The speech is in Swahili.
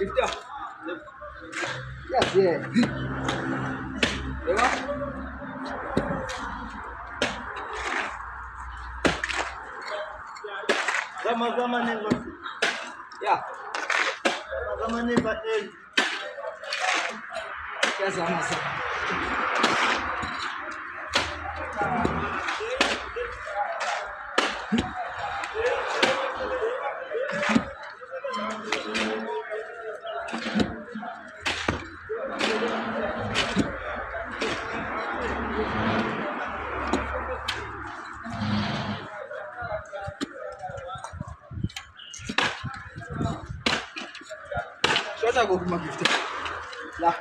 Gifta. Yes, yeah. Dewa. Zama neva. Yeah. Zama neva. Yes, zama. Shota go kuma Gifta. La.